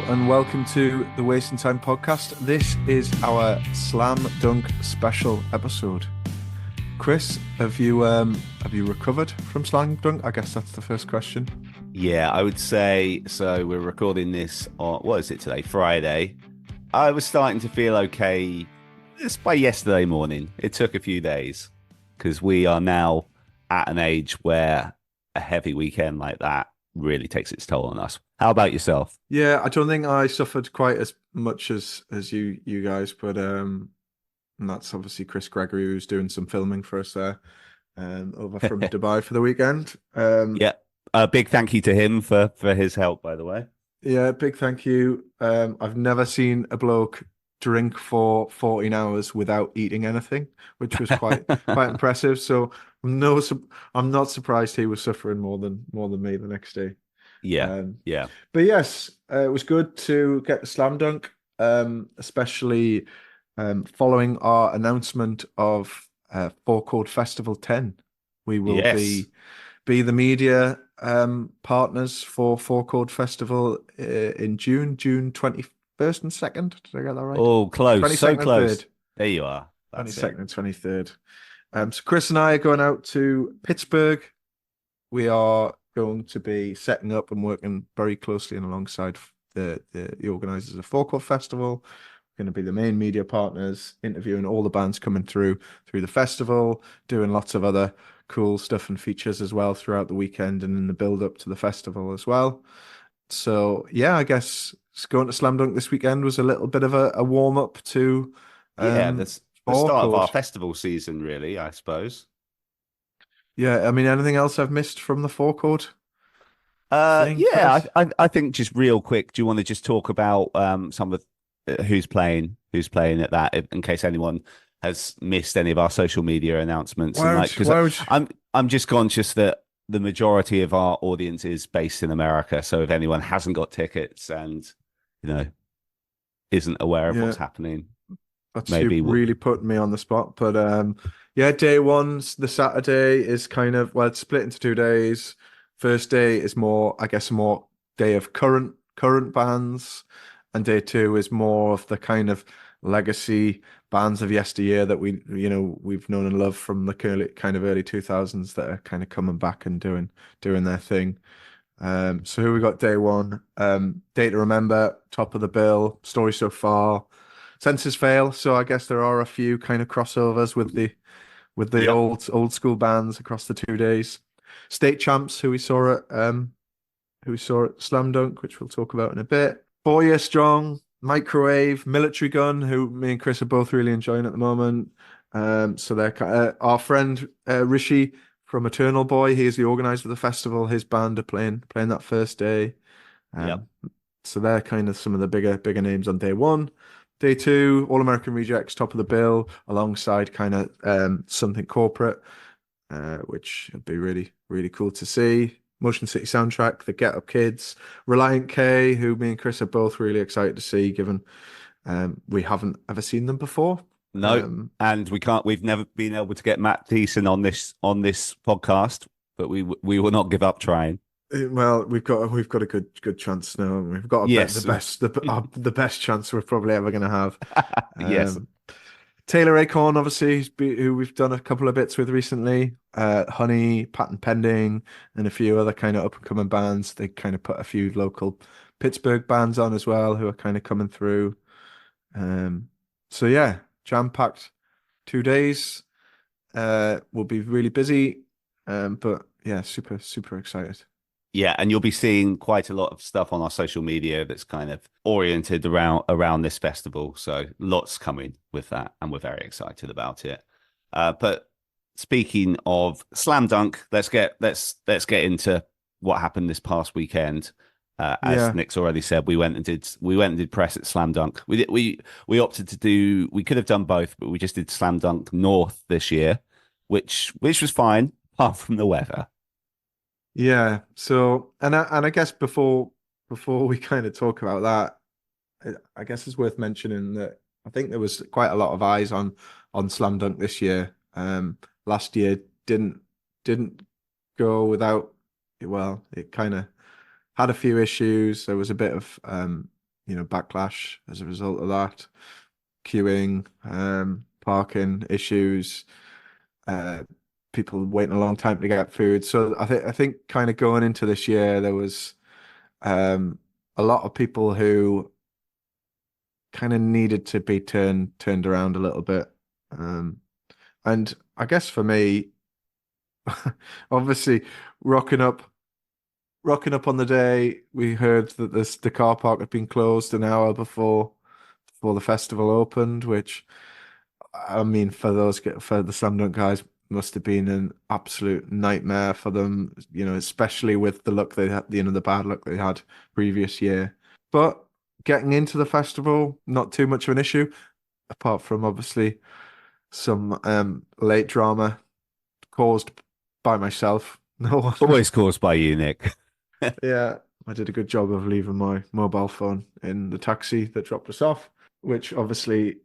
and welcome to the Wasting Time podcast. This is our Slam Dunk special episode. Chris, have you recovered from Slam Dunk? I guess that's the first question. Yeah, I would say so. We're recording this on, what is it today? Friday. I was starting to feel okay just by yesterday morning. It took a few days because we are now at an age where a heavy weekend like that really takes its toll on us. How about yourself? Yeah, I don't think I suffered quite as much as you guys, but and that's obviously Chris Gregory, who's doing some filming for us there, over from Dubai for the weekend. Yeah, a big thank you to him for his help, by the way. Yeah, big thank you. I've never seen a bloke drink for 14 hours without eating anything, which was quite impressive. So I'm not surprised he was suffering more than me the next day. Yeah, Um, yeah, but yes, it was good to get the slam dunk, especially following our announcement of Four Chord Festival 10. We will yes. be the media partners for Four Chord Festival in June 21st and 2nd. Did I get that right? Oh, close, so 22nd and close. 3rd. There you are. That's it. 22nd and 23rd. So Chris and I are going out to Pittsburgh. We are going to be setting up and working very closely and alongside the organisers of Four Chord Festival. We're going to be the main media partners, interviewing all the bands coming through the festival, doing lots of other cool stuff and features as well throughout the weekend and in the build up to the festival as well. So yeah, I guess going to Slam Dunk this weekend was a little bit of a warm up to Yeah, that's the Four start of our Chord. festival season, really, I suppose. Yeah, I mean, anything else I've missed from the Four Chord thing, Yeah, Chris? I think just real quick, do you want to just talk about some of who's playing at that, in case anyone has missed any of our social media announcements and like because Why would you? I'm just conscious that the majority of our audience is based in America, so if anyone hasn't got tickets and you know isn't aware of Yeah, what's happening, that's you maybe really putting me on the spot. But yeah, day one's the Saturday is kind of well, it's split into 2 days. First day is more, I guess, more day of current bands, and day two is more of the kind of legacy bands of yesteryear that we've known and loved from the early 2000s that are kind of coming back and doing their thing. So who we got day one? Day to Remember, top of the bill. Story So Far. Senses Fail. So I guess there are a few kind of crossovers with the yep. old school bands across the 2 days. State Champs, who we saw at Slam Dunk, which we'll talk about in a bit. 4 Year Strong, Microwave, Military Gun, who me and Chris are both really enjoying at the moment. So they're our friend Rishi from Eternal Boy. He is the organizer of the festival. His band are playing that first day. Yep. Um, so they're kind of some of the bigger names on day one. Day two, All American Rejects, top of the bill, alongside kind of something corporate, which would be really cool to see. Motion City Soundtrack, the Get Up Kids, Reliant K, who me and Chris are both really excited to see, given we haven't ever seen them before. No, and we've never been able to get Matt Thiessen on this podcast, but we will not give up trying. Well, we've got a good chance now. We've got a bet Yes. the best chance we're probably ever going to have. Yes. Taylor Acorn, obviously, who we've done a couple of bits with recently. Honey, Patent Pending, and a few other kind of up and coming bands. They kind of put a few local Pittsburgh bands on as well, who are kind of coming through. So yeah, jam-packed 2 days. We'll be really busy. But yeah, super excited. Yeah, and you'll be seeing quite a lot of stuff on our social media that's kind of oriented around this festival. So lots coming with that, and we're very excited about it. But speaking of Slam Dunk, let's get into what happened this past weekend. As Yeah. Nick's already said, we went and did press at Slam Dunk. We opted to do. We could have done both, but we just did Slam Dunk North this year, which was fine apart from the weather. Yeah. So, and I guess before we kind of talk about that, I guess it's worth mentioning that I think there was quite a lot of eyes on Slam Dunk this year. Last year didn't go without. Well, it kind of had a few issues. There was a bit of backlash as a result of that, queuing, parking issues, uh, people waiting a long time to get food. So I think kind of going into this year, there was um, a lot of people who kind of needed to be turned around a little bit. Um, and I guess for me, obviously, rocking up rocking up on the day, we heard that the car park had been closed an hour before the festival opened, which I mean for the Slam Dunk guys must have been an absolute nightmare for them, especially with the luck they had, the bad luck they had previous year. But getting into the festival, not too much of an issue, apart from obviously some late drama caused by myself. No one. Always caused by you, Nick. Yeah, I did a good job of leaving my mobile phone in the taxi that dropped us off, which obviously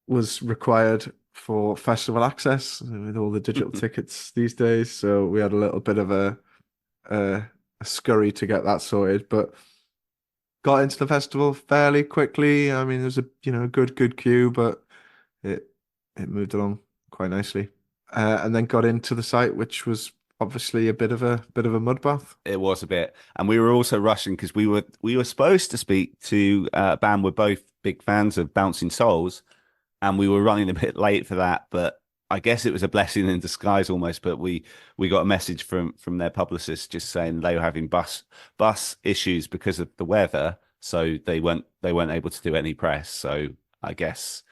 was required for festival access with all the digital tickets these days. So we had a little bit of a, a scurry to get that sorted, but got into the festival fairly quickly. I mean, there was a good queue, but it it moved along quite nicely. And then got into the site, which was obviously a bit of a mud bath. It was a bit, and we were also rushing because we were supposed to speak to a band. We're both big fans of Bouncing Souls, and we were running a bit late for that. But I guess it was a blessing in disguise almost. But we got a message from their publicist just saying they were having bus issues because of the weather, so they weren't able to do any press. So I guess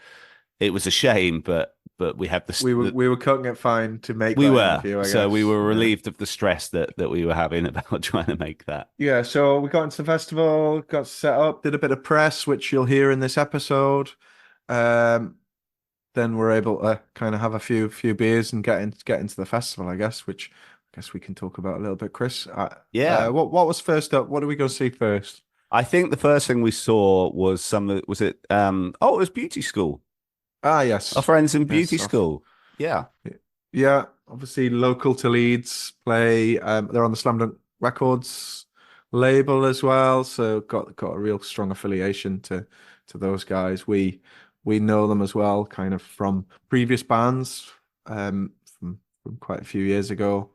it was a shame, but we had We were cutting it fine to make we that were, interview, I so we guess. were Yeah. relieved of the stress that we were having about trying to make that. Yeah, so we got into the festival, got set up, did a bit of press, which you'll hear in this episode. Um, then we're able to kind of have a few beers and get into the festival, I guess, which I guess we can talk about a little bit, Chris. Yeah, What was first up? What do we go see first? I think the first thing we saw was was it it was beauty school. Ah, Our yes, friends in beauty yes, off. school. Yeah. Yeah, obviously local to Leeds, play. They're on the Slam Dunk Records label as well, so got a real strong affiliation to those guys. We know them as well, kind of from previous bands, from quite a few years ago.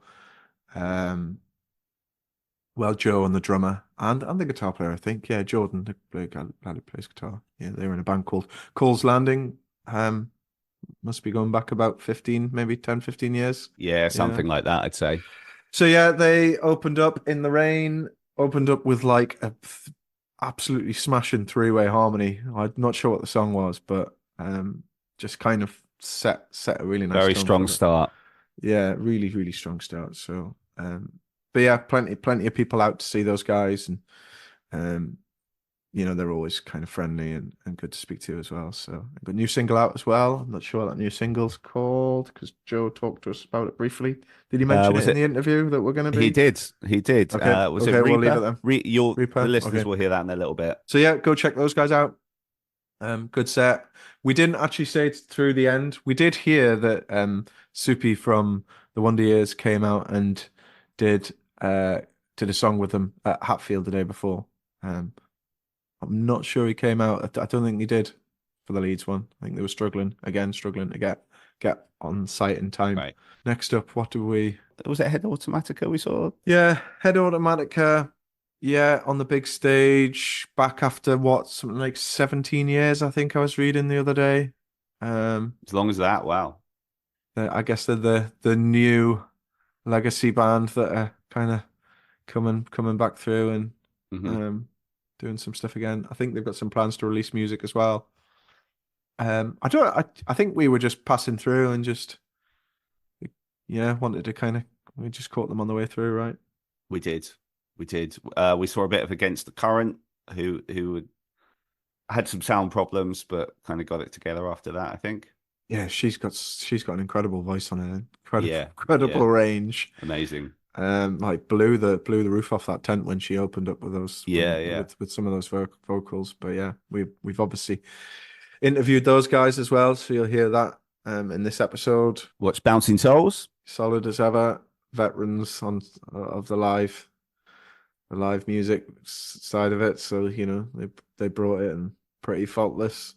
Um, well, Joe and the drummer and the guitar player, I think. Yeah, Jordan, the guy who plays guitar. Yeah, they were in a band called Cole's Landing. Must be going back about 15, maybe 10, 15 years. Yeah, Yeah. something like that, I'd say. So yeah, they opened up in the rain, opened up with like a absolutely smashing three-way harmony. I'm not sure what the song was, but just kind of set a really nice Very tone strong for the start. yeah, really, really strong start. So but yeah, plenty of people out to see those guys and um they're always kind of friendly and good to speak to as well. So, but new single out as well. I'm not sure what that new single's called because Joe talked to us about it briefly. Did he mention it Was in the it? interview that we're going to He be? did. He did. Okay, Was it okay, we'll leave it Reaper? then. The Reaper. listeners Okay. will hear that in a little bit. So yeah, go check those guys out. Good set. We didn't actually say it through the end. We did hear that Soupy from the Wonder Years came out and did did a song with them at Hatfield the day before. Um, I'm not sure he came out. I don't think he did for the Leeds one. I think they were struggling to get on site in time. Right. Next up, what do we? Was it Head Automatica we saw? Yeah, Head Automatica. Yeah, on the big stage, back after what, something like 17 years, I think I was reading the other day. As long as that, wow. I guess they're the new legacy band that are kind of coming back through and Hmm. um doing some stuff again. I think they've got some plans to release music as well. I think we were just passing through and just yeah, wanted to kind of we just caught them on the way through, right? We did. We did. We saw a bit of Against the Current, who had some sound problems, but kind of got it together after that, I think. Yeah, she's got an incredible voice on her, Yeah. incredible Yeah. range. Amazing. Like blew the roof off that tent when she opened up with those Yeah. Yeah. with some of those vocals. But yeah, we've obviously interviewed those guys as well, so you'll hear that in this episode. Watch Bouncing Souls. Solid as ever, veterans on of the live the live music side of it. So, they brought it and pretty faultless.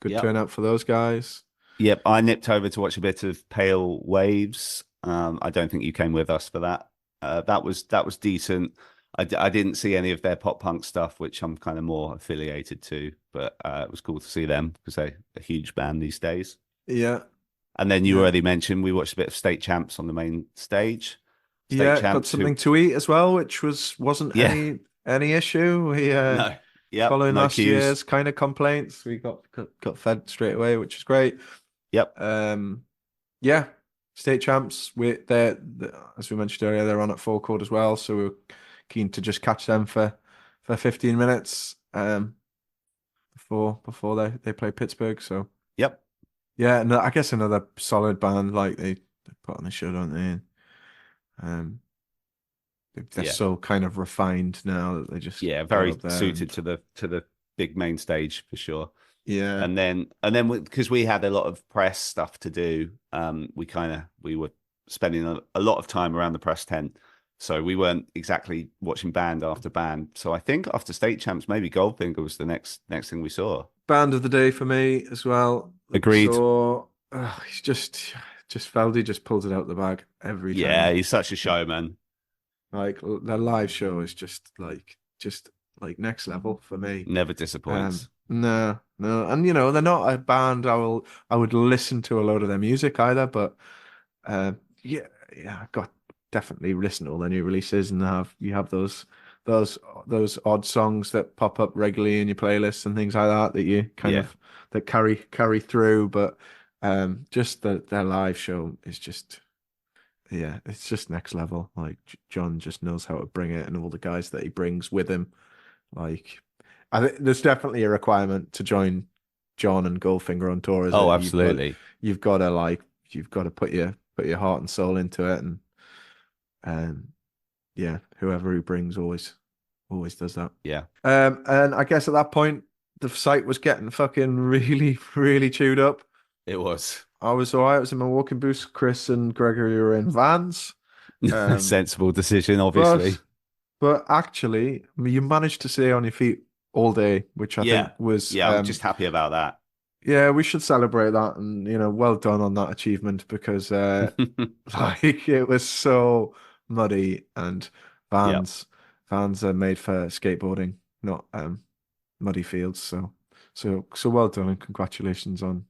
Good Yep. turnout for those guys. Yep. I nipped over to watch a bit of Pale Waves. I don't think you came with us for that. That was decent. I didn't see any of their pop punk stuff, which I'm kind of more affiliated to, but it was cool to see them because they're a huge band these days. Yeah. And then you Yeah. already mentioned we watched a bit of State Champs on the main stage. State Yeah, got Champs, who, something to eat as well, which wasn't yeah, any issue. We no, yep, following no last queues. year's kind of complaints, we got fed straight away, which is great. Yep, Yeah, state champs. As we mentioned earlier, they're on at forecourt as well, so we were keen to just catch them for 15 minutes before they play Pittsburgh. So yep, yeah, and I guess another solid band like they put on a show, don't they? Um, they're yeah, so kind of refined now that they just yeah. go Very up there suited and to the big main stage for sure. yeah, And then because we had a lot of press stuff to do, we were spending a lot of time around the press tent, so we weren't exactly watching band after band. So I think after State Champs, maybe Goldfinger was the next thing we saw. band of the day for me as well. Agreed. So he's just Feldy just pulls it out the bag every Yeah, time. he's such a showman. Like their live show is just like next level for me. Never disappoints. No, no, and they're not a band I would listen to a load of their music either, but yeah, yeah, I got definitely listen to all their new releases and you have those those odd songs that pop up regularly in your playlists and things like that that you kind Yeah, of that carry through, but just their live show is just yeah, it's just next level. Like John just knows how to bring it, and all the guys that he brings with him. Like, I think there's definitely a requirement to join John and Goldfinger on tour, is oh, it? absolutely. You've got to put your heart and soul into it, and um, yeah, whoever he brings always does that. Yeah, And I guess at that point the site was getting fucking really, really chewed up. it was. I was all right. I was in my walking boots. Chris and Gregory were in vans. Um, Sensible decision, obviously. but but actually, I mean, you managed to stay on your feet all day, which I Yeah, think was yeah. I'm just happy about that. yeah, we should celebrate that, and well done on that achievement because like it was so muddy, and Yep. vans vans are made for skateboarding, not muddy fields. So well done and congratulations on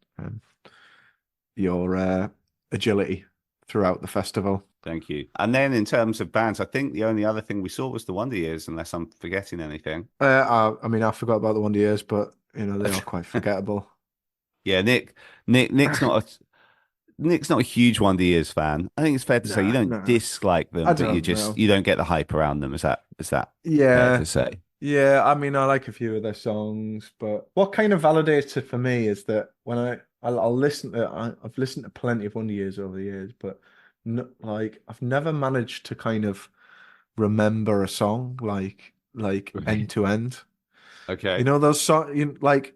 your agility throughout the festival. Thank you. And then in terms of bands, I think the only other thing we saw was the Wonder Years, unless I'm forgetting anything. I mean, I forgot about the Wonder Years, but they are quite forgettable. Yeah, Nick's not a huge Wonder Years fan. I think it's fair to say you No, don't no, dislike I them, but don't know. you don't get the hype around them. Is that fair Yeah, to say? yeah. I mean, I like a few of their songs, but what kind of validates it for me is that when I'll listen to I've listened to plenty of Wonder Years over the years, but no, like I've never managed to kind of remember a song like Right. end to end. Okay. Those songs, like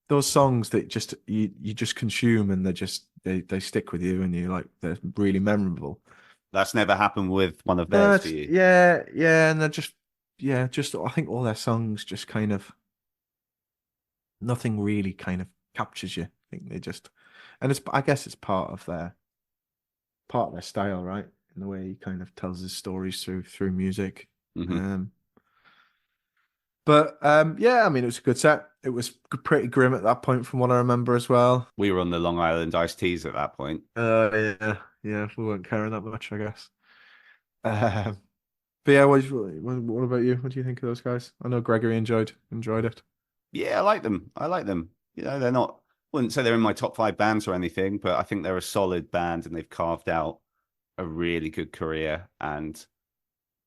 those songs that you just consume and they stick with you and they're really memorable. That's never happened with one of No, theirs for it's you. yeah, yeah, and they're just I think all their songs just kind of nothing really kind of captures you. I think and I guess it's part of their style, right? In the way he kind of tells his stories through music. Hmm. Um, but yeah, I mean, it was a good set. It was pretty grim at that point, from what I remember as well. We were on the Long Island iced teas at that point. Yeah, yeah, we weren't caring that much, I guess. Um, but yeah, what about you? What do you think of those guys? I know Gregory enjoyed it. Yeah, I like them. I like them. They're not. Wouldn't say they're in my top five bands or anything, but I think they're a solid band and they've carved out a really good career. And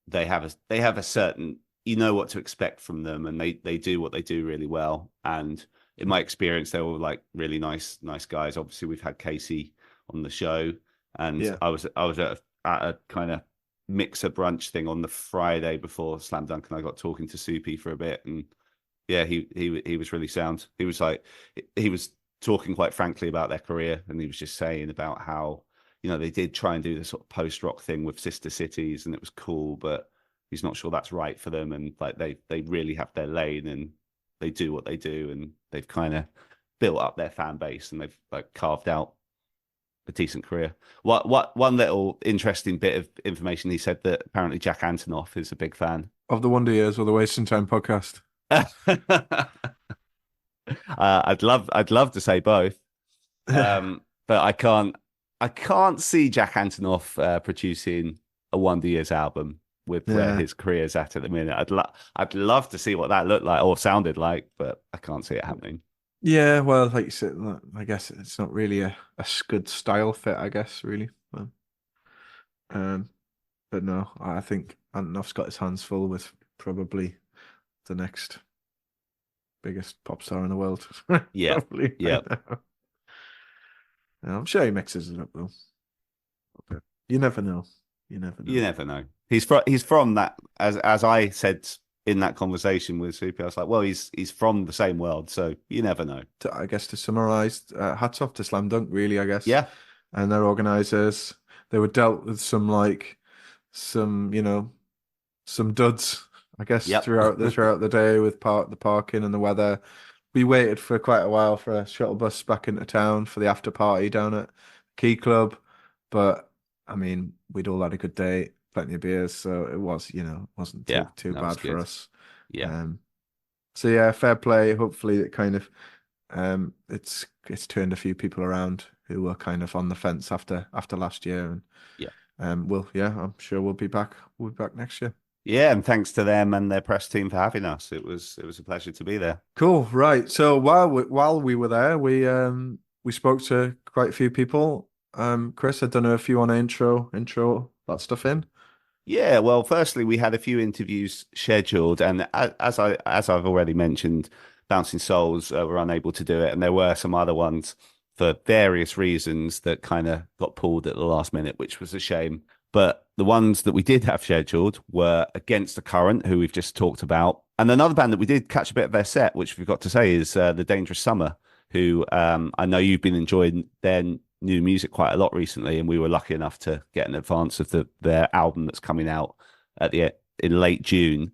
they have a certain, what to expect from them, and they do what they do really well. And in my experience, they were like really nice guys. Obviously, we've had Casey on the show, and Yeah, I was at a kind of mixer brunch thing on the Friday before Slam Dunk, and I got talking to Soupy for a bit, and yeah, he was really sound. He was talking quite frankly about their career, and he was just saying about how they did try and do the sort of post rock thing with Sister Cities, and it was cool, but he's not sure that's right for them, and like they really have their lane and they do what they do, and they've kind of built up their fan base and they've like carved out a decent career. One little interesting bit of information, he said that apparently Jack Antonoff is a big fan of the Wonder Years or the Wasting Time podcast. I'd love to say both, but I can't see Jack Antonoff producing a Wonder Years album with where his career's at the minute. I'd love to see what that looked like or sounded like, but I can't see it happening. Yeah, well, like you said, I guess it's not really a good style fit, I guess, really. But no, I think Antonoff's got his hands full with probably the next biggest pop star in the world. Yeah, probably. Yeah. I'm sure he mixes it up though. Okay. You never know. You never know. He's from that, as I said in that conversation with Soupy, I was like, well, he's from the same world, so you never know. I guess to summarize, hats off to Slam Dunk, really, I guess. Yeah. And their organizers, they were dealt with some duds, I guess, throughout the day with the parking and the weather. We waited for quite a while for a shuttle bus back into town for the after party down at Key Club, but I mean, we'd all had a good day, plenty of beers, so it was, wasn't too bad for us. Yeah. So yeah, fair play. Hopefully, it kind of it's turned a few people around who were kind of on the fence after last year, and I'm sure we'll be back. We'll be back next year. Yeah, and thanks to them and their press team for having us. It was a pleasure to be there. Cool, right? So while we were there, we spoke to quite a few people. Chris, I don't know if you want to intro that stuff in. Yeah, well, firstly, we had a few interviews scheduled, and as I've already mentioned, Bouncing Souls were unable to do it, and there were some other ones for various reasons that kind of got pulled at the last minute, which was a shame. But the ones that we did have scheduled were Against the Current, who we've just talked about, and another band that we did catch a bit of their set, which we've got to say is The Dangerous Summer, who I know you've been enjoying their new music quite a lot recently, and we were lucky enough to get an advance of their album that's coming out in late June.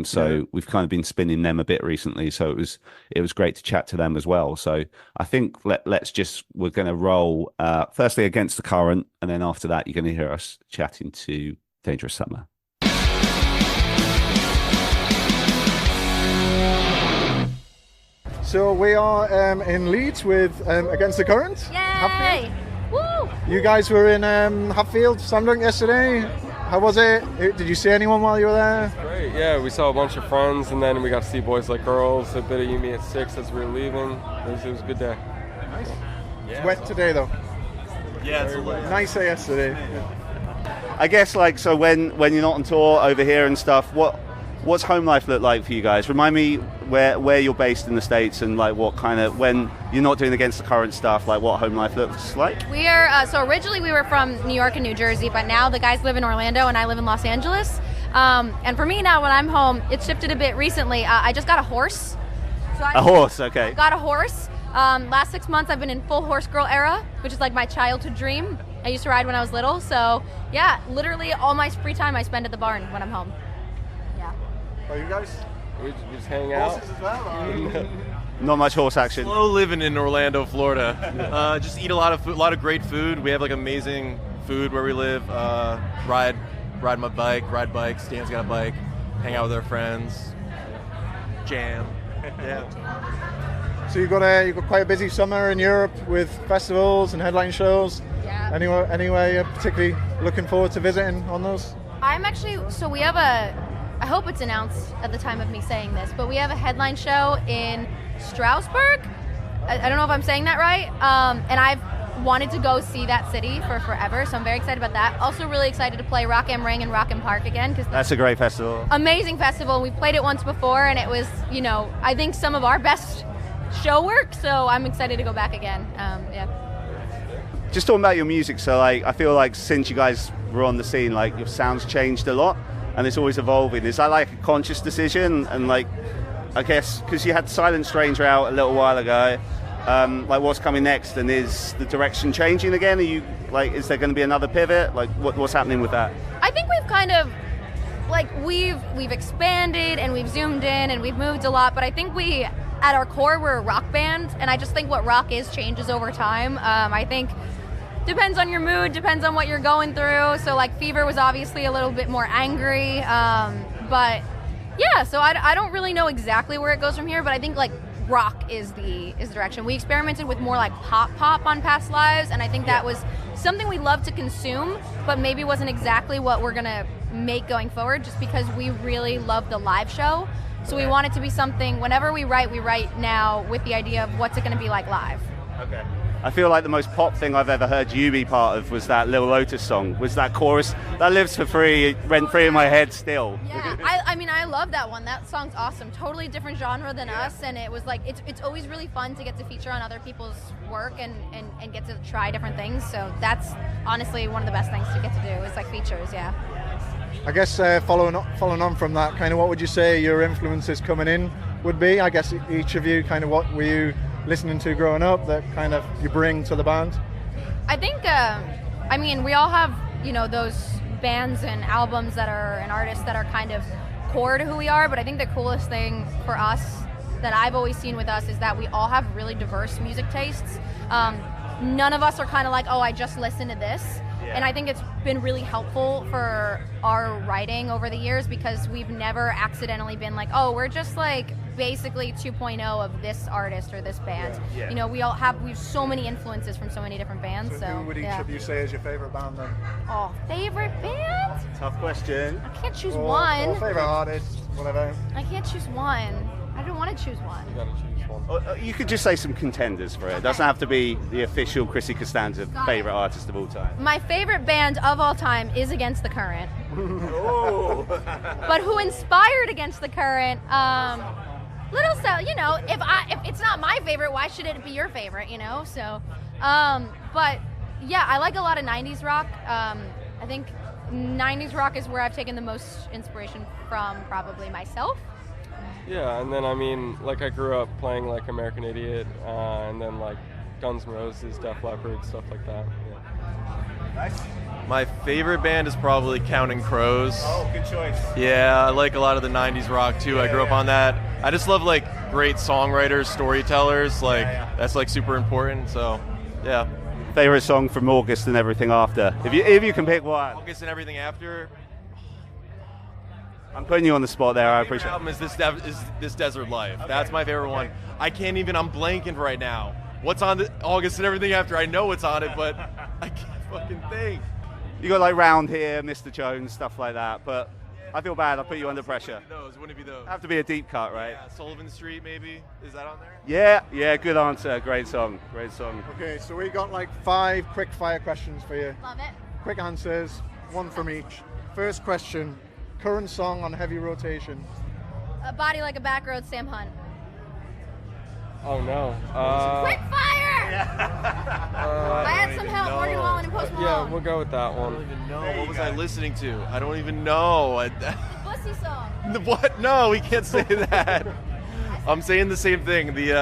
So we've kind of been spinning them a bit recently, so it was great to chat to them as well. So I think we're going to roll firstly Against the Current, and then after that you're going to hear us chatting to Dangerous Summer. So we are in Leeds with Against the Current. Yay! Woo! You guys were in Hatfield, Slam Dunk yesterday. How was it? Did you see anyone while you were there? Great, yeah. We saw a bunch of friends, and then we got to see Boys Like Girls, a bit of You Me at 6 as we were leaving. It was a good day. Nice. It's wet today though. Yeah, it's wet. Nicer yesterday. I guess so when you're not on tour over here and stuff, what's home life look like for you guys? Remind me where you're based in the States, and like what kind of, when you're not doing Against the Current stuff, like what home life looks like. We are so originally we were from New York and New Jersey, but now the guys live in Orlando and I live in Los Angeles. And for me now, when I'm home, it's shifted a bit recently. I just got a horse. So a horse, okay. Got a horse. Last 6 months I've been in full horse girl era, which is like my childhood dream. I used to ride when I was little, so yeah, literally all my free time I spend at the barn when I'm home. Yeah. Are you guys? We just hang out. Horses as well? Not much horse action. Slow living in Orlando, Florida. Just eat a lot of great food. We have like amazing food where we live. Ride my bike, ride bikes. Dan's got a bike. Hang out with our friends. Jam. Yeah. So you've got quite a busy summer in Europe with festivals and headline shows. Yeah. Anywhere you're particularly looking forward to visiting on those? I'm actually, so we have I hope it's announced at the time of me saying this, but we have a headline show in Strasbourg. I don't know if I'm saying that right. And I've wanted to go see that city for forever, so I'm very excited about that. Also really excited to play Rock am Ring and Rock am Park again, because that's a great festival. Amazing festival. We played it once before, and it was, I think some of our best show work, so I'm excited to go back again. Yeah. Just talking about your music, so I feel like since you guys were on the scene, like your sound's changed a lot, and it's always evolving. Is that like a conscious decision? And like, I guess, because you had Silent Stranger out a little while ago, like what's coming next, and is the direction changing again? Are you like, is there going to be another pivot? Like what's happening with that? I think we've kind of like we've expanded and we've zoomed in and we've moved a lot, but I think we, at our core, we're a rock band, and I just think what rock is changes over time. I think depends on your mood, depends on what you're going through. So like Fever was obviously a little bit more angry, but yeah. So I don't really know exactly where it goes from here, but I think like rock is the direction. We experimented with more like pop on past lives, and I think that was something we love to consume, but maybe wasn't exactly what we're gonna make going forward, just because we really love the live show. So we want it to be something, whenever we write now with the idea of what's it going to be like live. Okay. I feel like the most pop thing I've ever heard you be part of was that Little Lotus song. Was that chorus that lives for free, rent free in my head still? Yeah, I mean, I love that one. That song's awesome. Totally different genre than us, and it was like, it's always really fun to get to feature on other people's work and get to try different things. So that's honestly one of the best things to get to do is like features, yeah. I guess following on from that, kind of what would you say your influences coming in would be? I guess each of you, kind of what were you listening to growing up that kind of you bring to the band? I think, I mean, we all have, you know, those bands and albums that are, and artists that are kind of core to who we are, but I think the coolest thing for us that I've always seen with us is that we all have really diverse music tastes. None of us are kind of like, oh, I just listen to this. And I think it's been really helpful for our writing over the years, because we've never accidentally been like, oh, we're just like basically 2.0 of this artist or this band. Yeah. You know, we have so many influences from so many different bands. So who would each of you say is your favorite band then? Oh, favorite band? Tough question. I can't choose one. Or favorite artist, whatever. I can't choose one. I don't want to choose one. You gotta choose one. You could just say some contenders for it. It doesn't have to be the official Chrissy Costanza favorite artist of all time. My favorite band of all time is Against the Current. Oh. But who inspired Against the Current? Little Cell. You know, if it's not my favorite, why should it be your favorite? You know. So, but yeah, I like a lot of '90s rock. I think '90s rock is where I've taken the most inspiration from, probably myself. Yeah, and then I mean, like I grew up playing like American Idiot, and then like Guns N' Roses, Def Leppard, stuff like that. Yeah. Nice. My favorite band is probably Counting Crows. Oh, good choice. Yeah, I like a lot of the 90s rock too. I grew up on that. I just love like great songwriters, storytellers. Like that's like super important. So, yeah. Favorite song from August and everything after? If you can pick one. August and everything after. I'm putting you on the spot there. I My favorite appreciate album is this Desert Life. Okay. That's my favorite one. I can't even. I'm blanking right now. What's on the August and everything after? I know what's on it, but I can't fucking think. You got like Round Here, Mr. Jones, stuff like that. But I feel bad. I put you under pressure. Wouldn't it be those? Have to be a deep cut, right? Yeah, Sullivan Street maybe. Is that on there? Yeah. Good answer. Great song. Okay, so we got like 5 quick fire questions for you. Love it. Quick answers, one from each. First question, current song on heavy rotation. A Body Like a Back Road, Sam Hunt. Oh no. Quick fire! I had some help, Morgan Wallen and Post Malone. Yeah, we'll go with that I one. don't even know. What was I listening to? I don't even know. Bussy song. What? No, we can't say that. I'm saying the same thing. The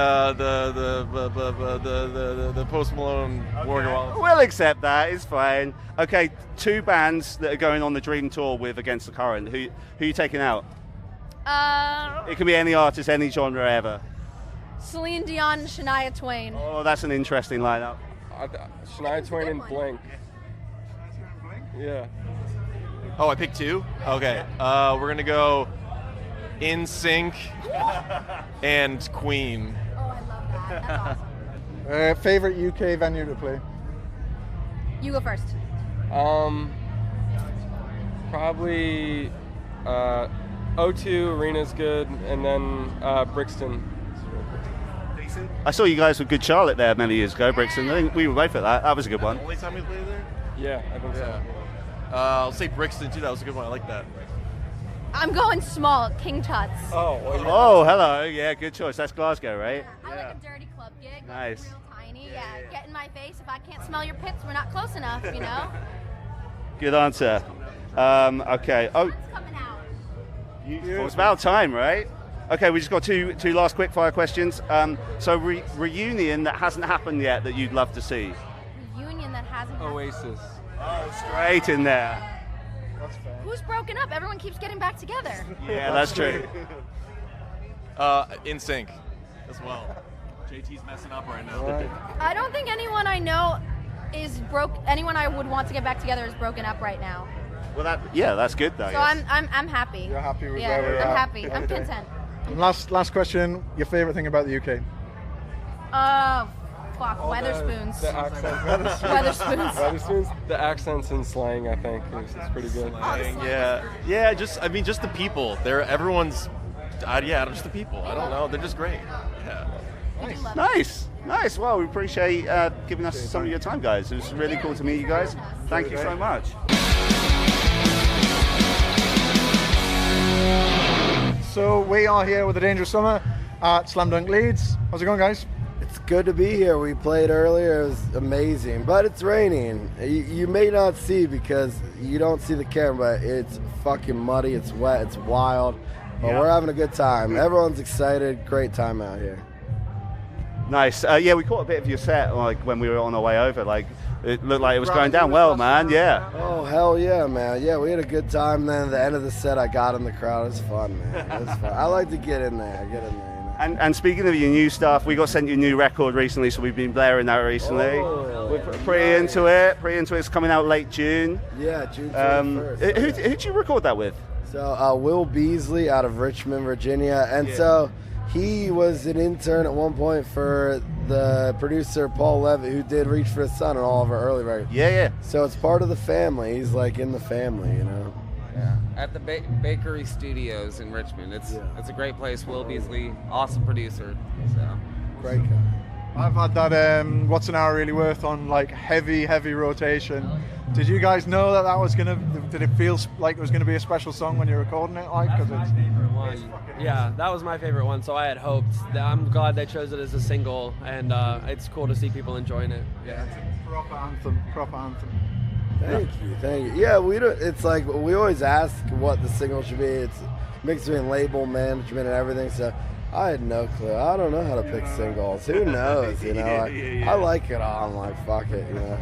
Post Malone, Morgan Wallen. We'll accept that. It's fine. Okay, 2 bands that are going on the Dream Tour with Against the Current. Who are you taking out? It can be any artist, any genre ever. Celine Dion and Shania Twain. Oh, that's an interesting lineup. Shania Twain and Blink. Yeah. Oh, I picked 2? Okay. We're going to go In Sync and Queen. Oh, I love that. That's awesome. Favorite UK venue to play? You go first. Probably O2 Arena's good, and then Brixton. I saw you guys with Good Charlotte there many years ago, Brixton. I think we were both at that. That was a good one. The only time we played there? Yeah, I think so. I'll say Brixton too. That was a good one. I like that. I'm going small, King Tut's. Oh, well, Oh, hello. Yeah, good choice. That's Glasgow, right? I like a dirty club gig. Nice. Real tiny. Yeah, get in my face. If I can't smell your pits, we're not close enough, you know? Good answer. Okay. Oh, What's coming out? it's about time, right? Okay, we just got two last quick fire questions. So reunion that hasn't happened yet that you'd love to see. Reunion that hasn't happened. Oasis. Oh, straight in there. Who's broken up? Everyone keeps getting back together. Yeah, that's true. In sync as well. JT's messing up right now. I don't think anyone I know is broke. Anyone I would want to get back together is broken up right now. Well, that's good though. So I'm happy. You're happy with Yeah, where we're I'm at? happy. I'm content. And last question. Your favorite thing about the UK? Fuck, Weatherspoons. The accent. Weatherspoons. The accents and slang, I think, is pretty good. Yeah. Just the people. Everyone's. Just the people. I don't know. They're just great. Yeah. Nice. Well, we appreciate giving us some of your time, guys. It was really cool to meet you guys. Thank you so much. So we are here with the Dangerous Summer at Slam Dunk Leeds. How's it going, guys? It's good to be here. We played earlier. It was amazing, but it's raining. You may not see because you don't see the camera, but it's fucking muddy, it's wet, it's wild. But we're having a good time. Everyone's excited. Great time out here. Nice. We caught a bit of your set like when we were on our way over. Like it looked like it was going down well, man. Yeah. Oh, hell yeah, man. Yeah, we had a good time. Then at the end of the set, I got in the crowd. It was fun, man. It was fun. I like to get in there. You know? And speaking of your new stuff, we got sent you a new record recently, so we've been blaring that recently. We're pretty into it. It's coming out late June. Yeah, June 21st. Who'd you record that with? So Will Beasley out of Richmond, Virginia. And so he was an intern at one point for the producer Paul Levitt, who did Reach for the Sun and all of our early records. Yeah. So it's part of the family. He's like in the family, you know. Yeah, at the Bakery Studios in Richmond. It's a great place. Will Beasley, awesome producer. So great guy. I've had that What's an Hour Really Worth on like heavy rotation. Did you guys know that was did it feel like it was gonna be a special song when you're recording it? Like, that's my favorite one. Yeah, that was my favorite one. So I had hoped. I'm glad they chose it as a single, and it's cool to see people enjoying it. Yeah, it's a proper anthem. Thank you. Yeah, we don't. It's like we always ask what the single should be. It's mixed between label management and everything. So I had no clue. I don't know how to pick singles. Who knows? You know, I like it all. I'm like, fuck it. You know.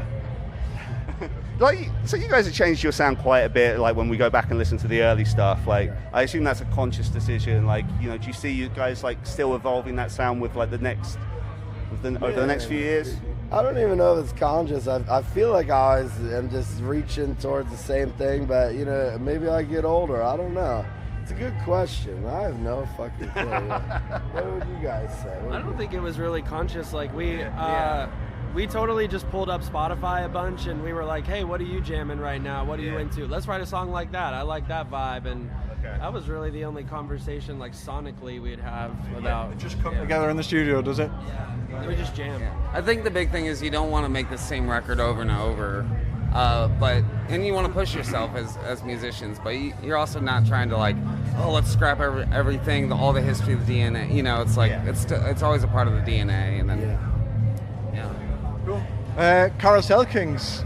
So you guys have changed your sound quite a bit. Like when we go back and listen to the early stuff, like I assume that's a conscious decision. Like, you know, do you see you guys like still evolving that sound with like over the next few years? I don't even know if it's conscious. I feel like I always am just reaching towards the same thing, but you know, maybe I get older. I don't know. It's a good question. I have no fucking clue. What would you guys say? I don't think it was really conscious. Like we totally just pulled up Spotify a bunch and we were like, hey, what are you jamming right now? What are you into? Let's write a song like that. I like that vibe. And that was really the only conversation like sonically we'd have about. It just come together in the studio, does it? Yeah, we just jam. Yeah. I think the big thing is you don't want to make the same record over and over. And you want to push yourself as musicians, but you're also not trying to like, oh, let's scrap everything, all the history of the DNA. You know, it's like it's always a part of the DNA, and then Cool. Carousel Kings.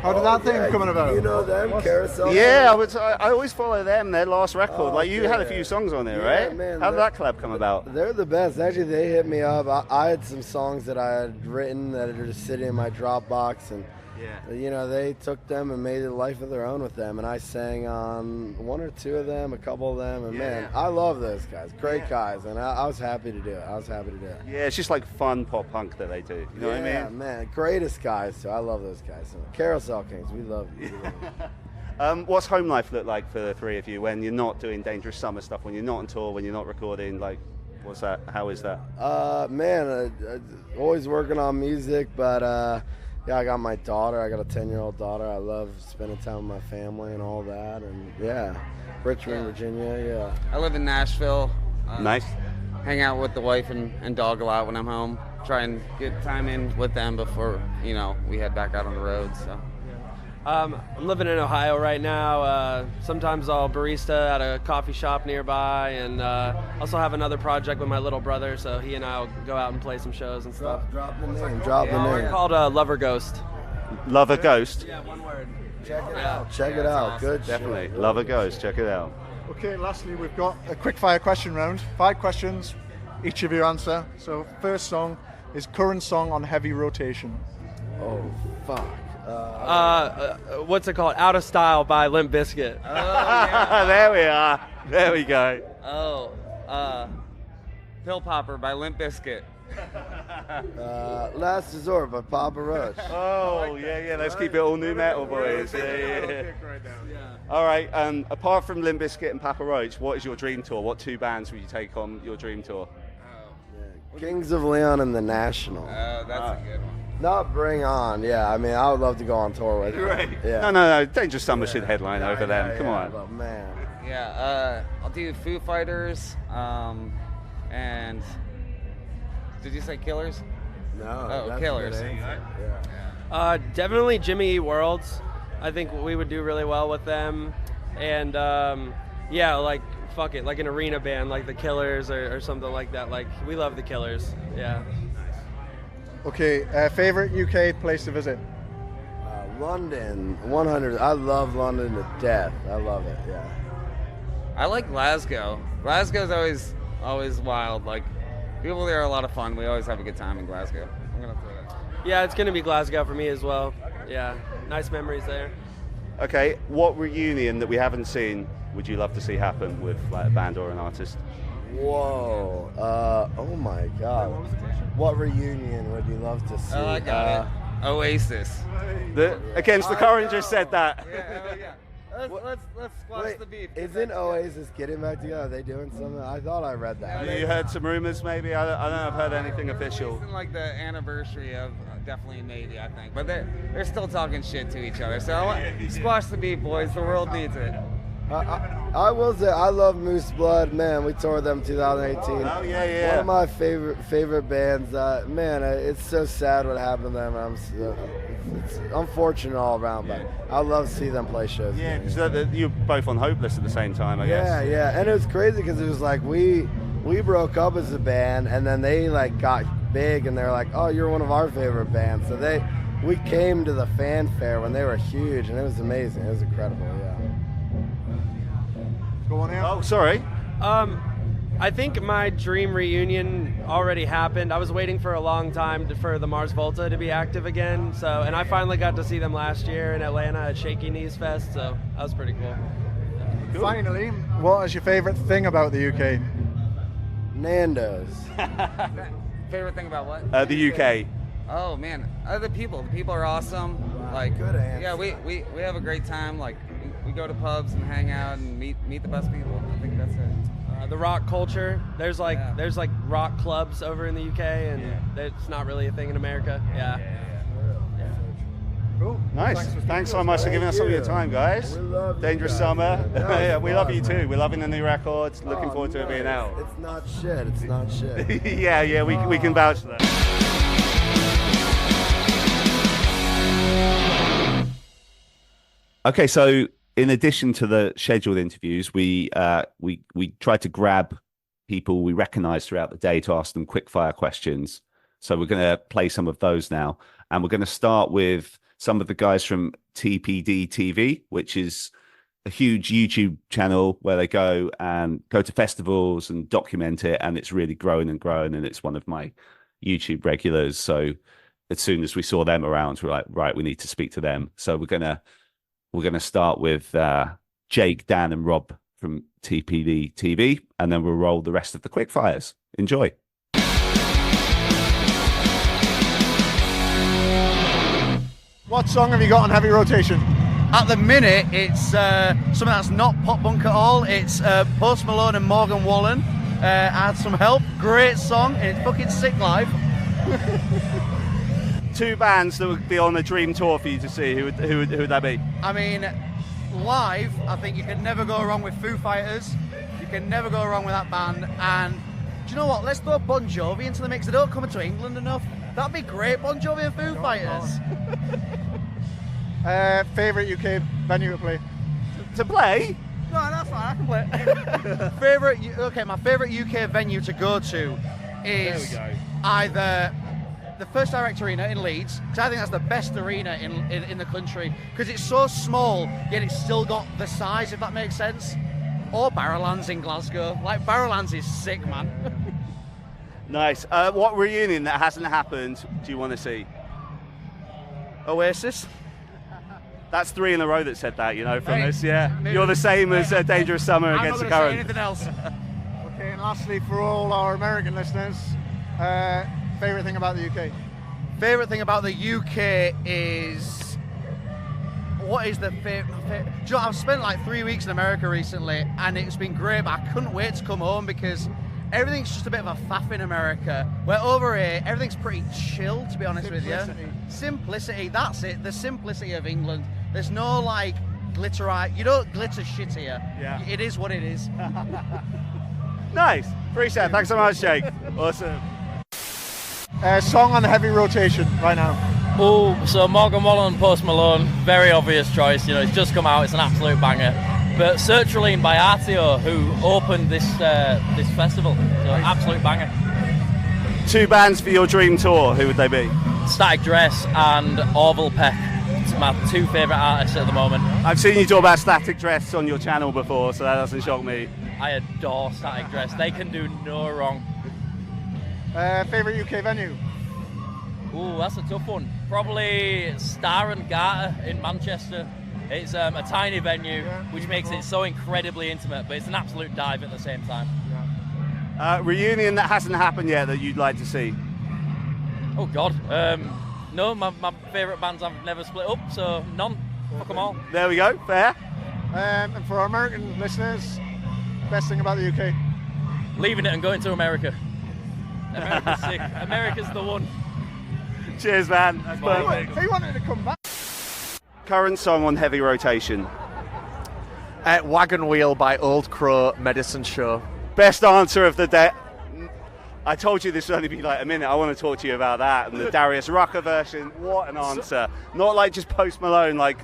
How did that thing coming about? You know them, Carousel. Yeah, I always follow them. Their last record, like you had a few songs on there, right? Man, how did that collab come about? They're the best. Actually, they hit me up. I had some songs that I had written that are just sitting in my Dropbox, and you know, they took them and made a life of their own with them. And I sang on one or two of them, a couple of them, and man, I love those guys. Great guys, and I was happy to do it. Yeah, it's just like fun pop punk that they do. You know what I mean? Yeah, man, greatest guys too. I love those guys. So, Carousel Kings, we love you. What's home life look like for the three of you when you're not doing Dangerous Summer stuff, when you're not on tour, when you're not recording? Like, what's that? How is that? Man, always working on music, but yeah, I got my daughter. I got a 10-year-old daughter. I love spending time with my family and all that. And Richmond, Virginia. I live in Nashville. Nice. Hang out with the wife and dog a lot when I'm home. Try and get time in with them before we head back out on the road. So. I'm living in Ohio right now. Sometimes I'll barista at a coffee shop nearby, and also have another project with my little brother, so he and I will go out and play some shows and stuff. Drop the name. We're called Lover Ghost. Lover Ghost? Yeah, one word. Check it out. Check it out. Awesome. Good. Definitely. Lover Ghost. Check it out. Okay, lastly, we've got a quick fire question round. 5 questions, each of you answer. So first song is current song on heavy rotation. Oh, fuck. What's it called? Out of Style by Limp Bizkit. Oh, yeah. There we are. There we go. Oh, Pill Popper by Limp Bizkit. Last Resort by Papa Roach. Oh, yeah. Let's keep it all new metal, boys. Yeah. All right. Apart from Limp Bizkit and Papa Roach, what is your dream tour? What 2 bands would you take on your dream tour? Kings of Leon and the National. That's a good one. Not Bring On. Yeah, I mean, I would love to go on tour with them. Right. Yeah. No. Dangerous Summer should headline over them. Come on. But man. Yeah, I'll do Foo Fighters, and did you say Killers? No. Oh, that's Killers. a good answer. Yeah. Definitely Jimmy Eat Worlds. I think we would do really well with them. And yeah, like fuck it, like an arena band like the Killers or something like that. Like we love the Killers. Yeah. Okay, favorite UK place to visit? London, 100. I love London to death. I love it. Yeah. I like Glasgow. Glasgow's always wild. Like people there are a lot of fun. We always have a good time in Glasgow. I'm gonna throw that. Yeah, it's gonna be Glasgow for me as well. Yeah, nice memories there. Okay, what reunion that we haven't seen would you love to see happen with like a band or an artist? Whoa. Oh my God. What was the question? What reunion would you love to see? Oh, I got it. Oasis. Against the current just said that. Yeah. Let's squash the beef. Isn't Oasis getting back together? Are they doing something? I thought I read that. You heard some rumors maybe? I don't know if I've heard anything official. It's like the anniversary of definitely maybe, I think. But they're still talking shit to each other. So squash the beef, boys. The world needs it. I will say I love Moose Blood. Man, we toured them 2018. Oh yeah. One of my favorite bands. Man, it's so sad what happened to them. It's unfortunate all around, but I love to see them play shows. Yeah, because you're both on Hopeless at the same time, I guess. Yeah, and it was crazy because it was like we broke up as a band, and then they like got big, and they're like, oh, you're one of our favorite bands. So we came to the fanfare when they were huge, and it was amazing. It was incredible. Yeah. Go on, Oh, sorry. I think my dream reunion already happened. I was waiting for a long time for the Mars Volta to be active again. And I finally got to see them last year in Atlanta at Shaky Knees Fest. So that was pretty cool. Finally, what is your favorite thing about the UK? Nando's. Favorite thing about what? The UK. Oh man, the people. The people are awesome. Like, good answer. Yeah, we have a great time. Like, we go to pubs and hang out and meet the best people. I think that's it. The rock culture. There's like rock clubs over in the UK, and it's not really a thing in America. Yeah. Cool. Nice. Thanks so much for giving us some of your time, guys. Dangerous Summer. Yeah, we love you too. We're loving the new records. Looking forward to it being out. It's not shit. yeah, we can vouch for that. Okay, so in addition to the scheduled interviews, we tried to grab people we recognize throughout the day to ask them quick fire questions. So we're going to play some of those now, and we're going to start with some of the guys from TPD TV, which is a huge YouTube channel where they go to festivals and document it, and it's really grown, and it's one of my YouTube regulars. So as soon as we saw them around, we're like, right, we need to speak to them. So we're gonna start with Jake, Dan, and Rob from TPD TV, and then we'll roll the rest of the quick fires. Enjoy. What song have you got on heavy rotation? At the minute, it's something that's not pop punk at all. It's Post Malone and Morgan Wallen. Add some help. Great song, and it's fucking sick live. 2 bands that would be on a dream tour for you to see. Who would that be? I mean, live, I think you can never go wrong with Foo Fighters. You can never go wrong with that band. And do you know what? Let's throw Bon Jovi into the mix. They don't come to England enough. That'd be great, Bon Jovi and Foo Fighters. Favorite UK venue to play? To play? No, that's fine. I can play. My favorite UK venue to go to is either the First Direct Arena in Leeds, because I think that's the best arena in the country, because it's so small, yet it's still got the size, if that makes sense. Or Barrowlands in Glasgow. Like, Barrowlands is sick, man. Nice. What reunion that hasn't happened do you want to see? Oasis. That's 3 in a row that said that, you know, from Hey, us. Yeah, maybe- you're the same as Dangerous Summer I'm against the not gonna say current. anything else. Okay, and lastly, for all our American listeners, favorite thing about the UK? Favorite thing about the UK is what is the favorite? Do you know, I've spent like 3 weeks in America recently, and it's been great. But I couldn't wait to come home because everything's just a bit of a faff in America. Where over here, everything's pretty chill, to be honest with you. Simplicity. That's it. The simplicity of England. There's no like glitterite. You don't glitter shit here. Yeah. It is what it is. Nice. Appreciate it. Thanks so much, Jake. Awesome. Song on the heavy rotation right now. Oh, so Morgan Wallen and Post Malone, very obvious choice. You know, it's just come out. It's an absolute banger. But Sertraline by Artio, who opened this this festival, so absolute banger. 2 bands for your dream tour. Who would they be? Static Dress and Orville Peck. It's my 2 favourite artists at the moment. I've seen you talk about Static Dress on your channel before, so that doesn't shock me. I adore Static Dress. They can do no wrong. Favorite UK venue? Ooh, that's a tough one. Probably Star and Garter in Manchester. It's a tiny venue, which makes it so incredibly intimate, but it's an absolute dive at the same time. Reunion that hasn't happened yet that you'd like to see? Oh God, no, my favourite bands I've never split up, so none. Fuck them all. There we go, fair. And for our American listeners, best thing about the UK? Leaving it and going to America. America's sick. America's the one. Cheers, man. That's perfect. He wanted to come back. Current song on heavy rotation. Wagon Wheel by Old Crow Medicine Show. Best answer of the day. I told you this would only be like a minute. I want to talk to you about that and the Darius Rucker version. What an answer! Not like just Post Malone, like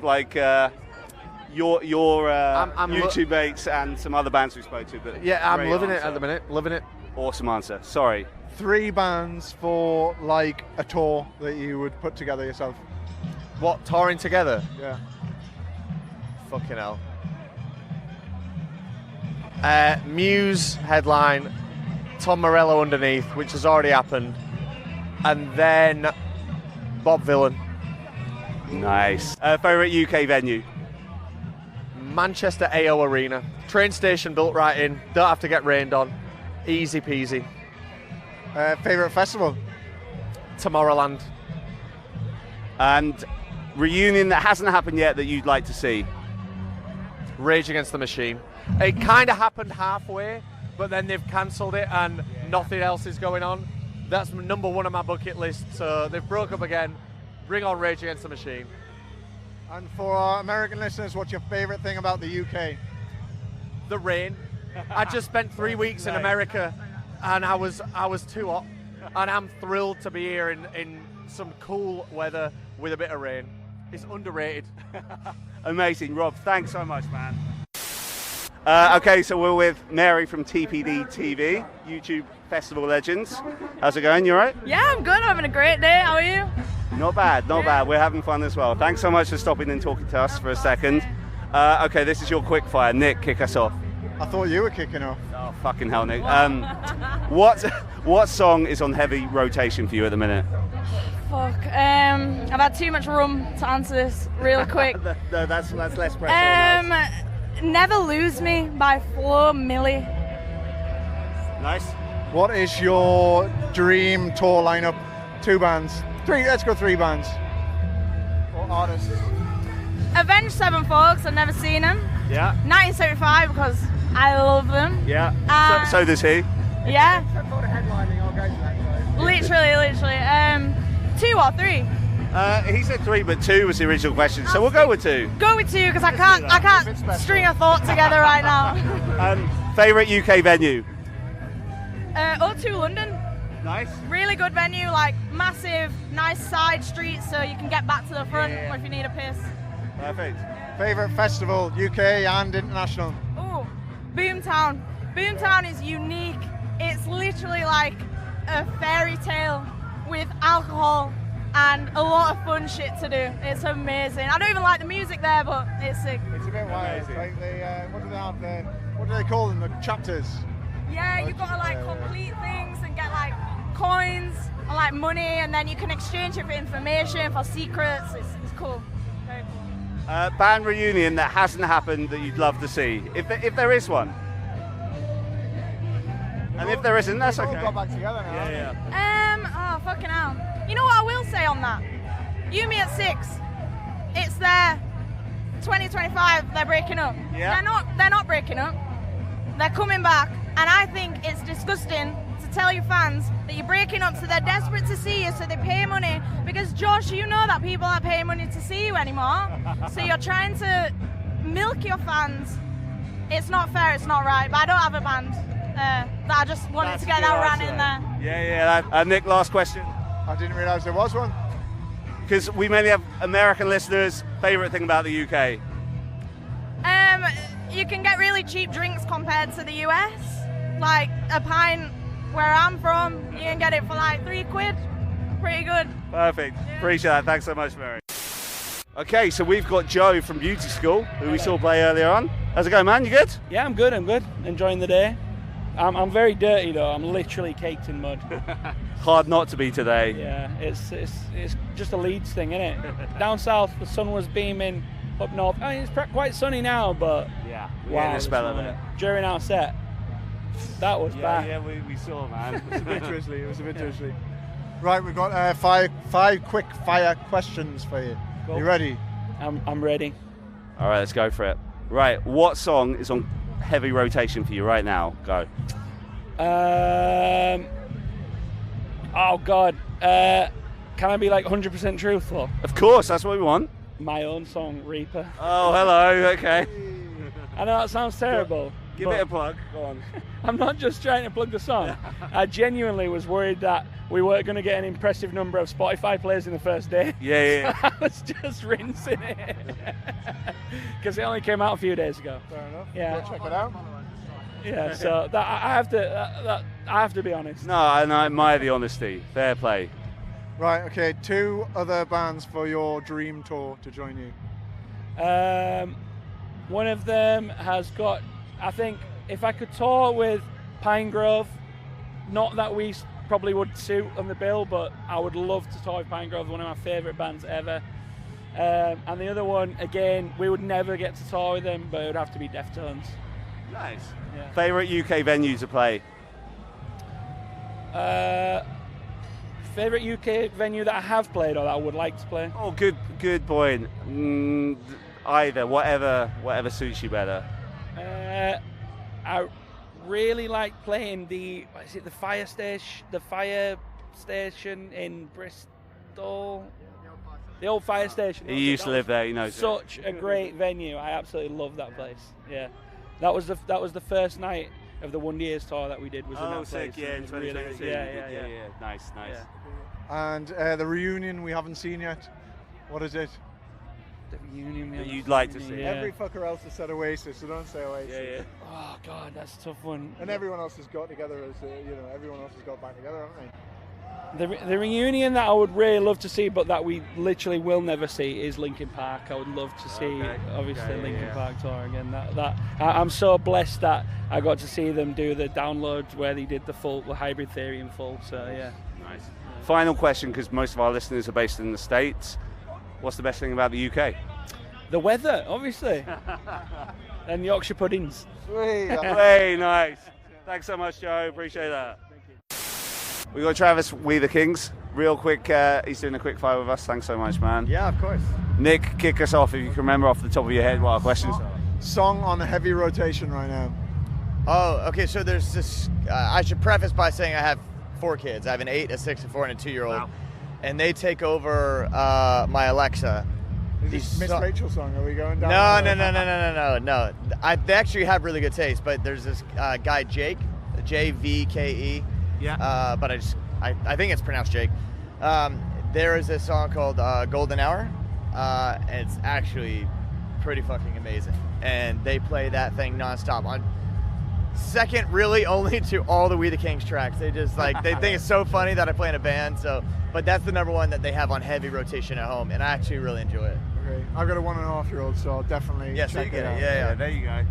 your YouTube mates and some other bands we spoke to. But Yeah, I'm great loving it answer. at the minute. Loving it. Awesome answer. Sorry. 3 bands for like a tour that you would put together yourself. What, touring together? Yeah. Fucking hell. Muse headline, Tom Morello underneath, which has already happened, and then Bob Vylan. Nice. Favorite UK venue? Manchester AO Arena. Train station built right in. Don't have to get rained on. Easy peasy. Favorite festival? Tomorrowland. And reunion that hasn't happened yet that you'd like to see? Rage Against the Machine. It kind of happened halfway, but then they've cancelled it and nothing else is going on. That's number 1 on my bucket list. So they've broke up again. Bring on Rage Against the Machine. And for our American listeners, what's your favorite thing about the UK? The rain. I just spent 3 weeks in America, and I was too hot, and I'm thrilled to be here in some cool weather with a bit of rain. It's underrated. Amazing, Rob. Thanks so much, man. Okay, so we're with Mary from TPD TV, YouTube Festival Legends. How's it going? You all right? Yeah, I'm good. I'm having a great day. How are you? Not bad, not bad. We're having fun as well. Thanks so much for stopping and talking to us for a second. Okay, this is your quick fire. Nick, kick us off. I thought you were kicking off. Oh, fucking hell, Nick. What song is on heavy rotation for you at the minute? Fuck. I've had too much rum to answer this real quick. No, that's less pressure on us. Never Lose Me by Flo Milli. Nice. What is your dream tour lineup? 2 bands. 3. Let's go 3 bands. Or artists. Avenged Sevenfold, I've never seen them. Yeah. 1975 because I love them. Yeah. So does he. Yeah. Literally. 2 or 3. He said 3, but 2 was the original question, so we'll go with 2. Go with 2 because I can't string a thought together right now. Favorite UK venue? O2 London. Nice. Really good venue, like massive, nice side streets, so you can get back to the front if you need a piss. Perfect. Favorite festival, UK and international? Ooh, Boomtown. Boomtown is unique. It's literally like a fairy tale with alcohol and a lot of fun shit to do. It's amazing. I don't even like the music there, but it's sick. It's a bit wild. Like what do they have there? What do they call them? The chapters? Yeah, you've got to like complete things and get like coins and like money, and then you can exchange it for information, for secrets. It's cool. Very cool. Band reunion that hasn't happened that you'd love to see, if there is one. And if there isn't, that's okay. We'll go back together now. Oh, fucking hell. You know what I will say on that? You Me at 6. It's their 2025, they're breaking up. Yeah. They're not breaking up. They're coming back. And I think it's disgusting to tell your fans that you're breaking up so they're desperate to see you, so they pay money. Because Josh, you know that people aren't paying money to see you anymore. So you're trying to milk your fans. It's not fair, it's not right. But I don't have a band. That I just wanted to get that rant in there. Yeah. Nick, last question. I didn't realise there was one. Because we mainly have American listeners. Favourite thing about the UK? You can get really cheap drinks compared to the US. Like a pint where I'm from, you can get it for like £3. Pretty good. Perfect. Yeah. Appreciate that. Thanks so much, Mary. Okay, so we've got Joe from Beauty School, who we saw play earlier on. How's it going, man? You good? Yeah, I'm good. Enjoying the day. I'm very dirty though. I'm literally caked in mud. Hard not to be today. Yeah, it's just a Leeds thing, isn't it? Down south, the sun was beaming. Up north, I mean, it's quite sunny now, but yeah, wow, a spell of it. During our set, that was bad. Yeah, we saw, man. It was a bit drizzly. It was a bit drizzly. Right, we've got five quick fire questions for you. Cool. You ready? I'm ready. All right, let's go for it. Right, what song is on heavy rotation for you right now? Go. Oh God. Can I be like 100% truthful? Of course, that's what we want. My own song, Reaper. Oh, hello. Okay. I know that sounds terrible. Give it a plug. Go on. I'm not just trying to plug the song. I genuinely was worried that we weren't going to get an impressive number of Spotify plays in the first day. Yeah. So I was just rinsing it because it only came out a few days ago. Fair enough. Yeah. Go check it out. Yeah. So that I have to be honest. No, I admire the honesty. Fair play. Right, okay, 2 other bands for your dream tour to join you. One of them has got, I think, if I could tour with Pinegrove, not that we probably would suit on the bill, but I would love to tour with Pinegrove, one of my favourite bands ever. And the other one, again, we would never get to tour with them, but it would have to be Deftones. Nice. Yeah. Favourite UK venue to play? Favourite UK venue that I have played or that I would like to play? Oh, good boy. Either, whatever suits you better. I really like playing the fire station in Bristol. The old fire station. You used to live there, you know. Such a great venue. I absolutely love that place. Yeah, that was the first night of the One Years tour that we did. Was in that sick, place. Yeah, in 2017. Yeah. Nice. Yeah. And the reunion we haven't seen yet. What is it? The reunion that you'd like to see. Yeah. Every fucker else has said Oasis, so don't say Oasis. Yeah. Oh God, that's a tough one. And everyone else has got together as everyone else has got back together, haven't they? The reunion that I would really love to see, but that we literally will never see, is Linkin Park. I would love to see, Linkin Park tour again. I'm so blessed that I got to see them do the downloads where they did the Hybrid Theory in full. So yeah. Nice. Final question, because most of our listeners are based in the States. What's the best thing about the UK? The weather, obviously, and Yorkshire puddings. Hey, nice. Thanks so much, Joe. Appreciate that. We got Travis, We the Kings. Real quick, he's doing a quick fire with us. Thanks so much, man. Yeah, of course. Nick, kick us off if you can remember off the top of your head what our questions are. Song on heavy rotation right now. Oh, okay. So there's this. I should preface by saying I have 4 kids. I have an 8, a 6, a 4, and a 2-year-old. Wow. And they take over my Alexa. Is this Miss Rachel song? Are we going down? No. They actually have really good taste, but there's this guy Jake, JVKE. Yeah. But I think it's pronounced Jake. There is a song called Golden Hour, and it's actually pretty fucking amazing. And they play that thing nonstop. On second, really, only to all the We the Kings tracks. They just they think it's so funny that I play in a band. But that's the number one that they have on heavy rotation at home, and I actually really enjoy it. Okay. I've got a 1.5-year-old, so I'll definitely check it out. Yeah, there you go.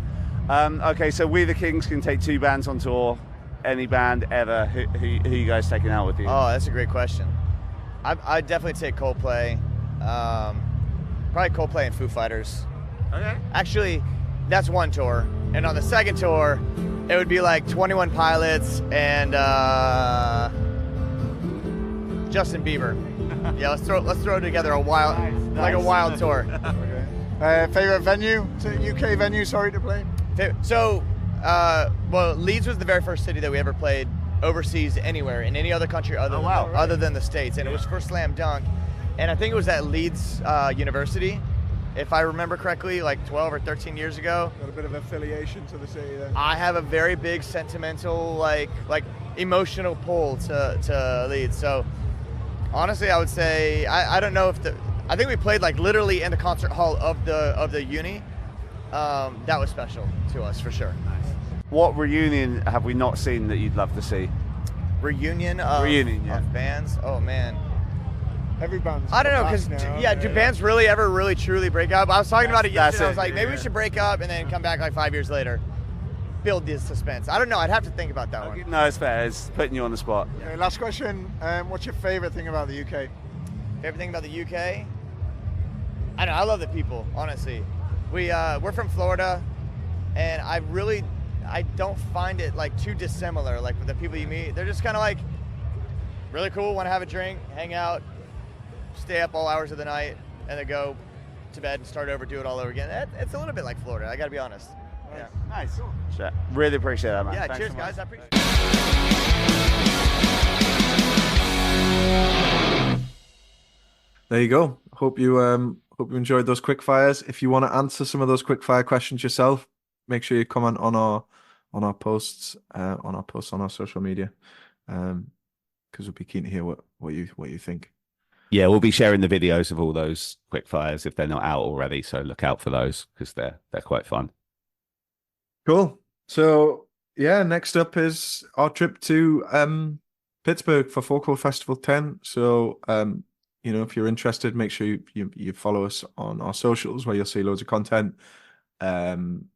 Okay, so We the Kings can take 2 bands on tour. Any band ever? Who you guys taking out with you? Oh, that's a great question. I'd definitely take Coldplay. probably Coldplay and Foo Fighters. Okay. Actually, that's one tour. And on the second tour, it would be like 21 Pilots and Justin Bieber. Yeah, let's throw together a wild, like a wild tour. Okay. Favorite venue, UK venue, sorry, to play? So, well, Leeds was the very first city that we ever played overseas anywhere in any other country other than the States, and it was for Slam Dunk. And I think it was at Leeds University, if I remember correctly, like 12 or 13 years ago. Got a bit of affiliation to the city then. I have a very big sentimental, like emotional pull to Leeds. So honestly, I would say I don't know if I think we played like literally in the concert hall of the uni. That was special to us for sure. Nice. What reunion have we not seen that you'd love to see? Reunion of bands. Oh man. Every band's I don't know, because do bands really ever really truly break up? I was talking about it yesterday. I was like, maybe we should break up and then come back like 5 years later. Build this suspense. I don't know. I'd have to think about that one. No, it's fair. It's putting you on the spot. Okay, last question. What's your favorite thing about the UK? Favorite thing about the UK? I don't know. I love the people, honestly. We're from Florida, and I don't find it like too dissimilar. Like with the people you meet, they're just kind of like really cool. Want to have a drink, hang out, stay up all hours of the night, and then go to bed and start over, do it all over again. It's a little bit like Florida. I got to be honest. Yeah. Nice. Sure. Really appreciate that, man. Yeah. Thanks Cheers, so guys. much. I appreciate it. There you go. Hope you enjoyed those quick fires. If you want to answer some of those quick fire questions yourself, make sure you comment on our posts on our social media, because we'll be keen to hear what you think. Yeah, we'll be sharing the videos of all those quick fires if they're not out already. So look out for those because they're quite fun. Cool. So yeah, next up is our trip to Pittsburgh for Folklore Festival 10. So if you're interested, make sure you follow us on our socials where you'll see loads of content, and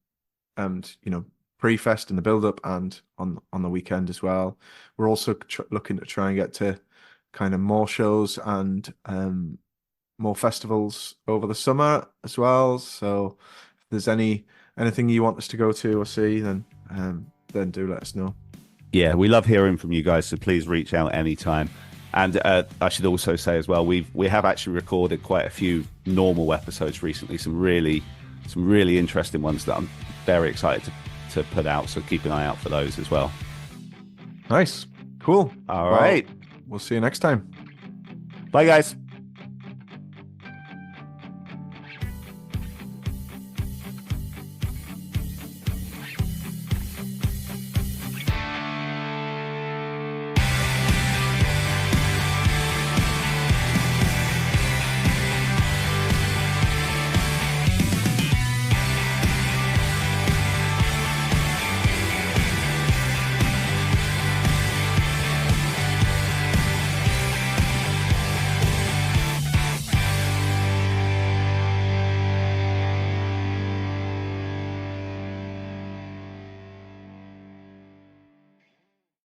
pre-fest and the build-up and on the weekend as well. We're also looking to try and get to kind of more shows and more festivals over the summer as well. So if there's anything you want us to go to or see, then do let us know. Yeah, we love hearing from you guys, so please reach out anytime. And I should also say as well, we have actually recorded quite a few normal episodes recently, some really interesting ones that I'm very excited to put out, so keep an eye out for those as well. Nice. Cool. All right. We'll see you next time. Bye, guys.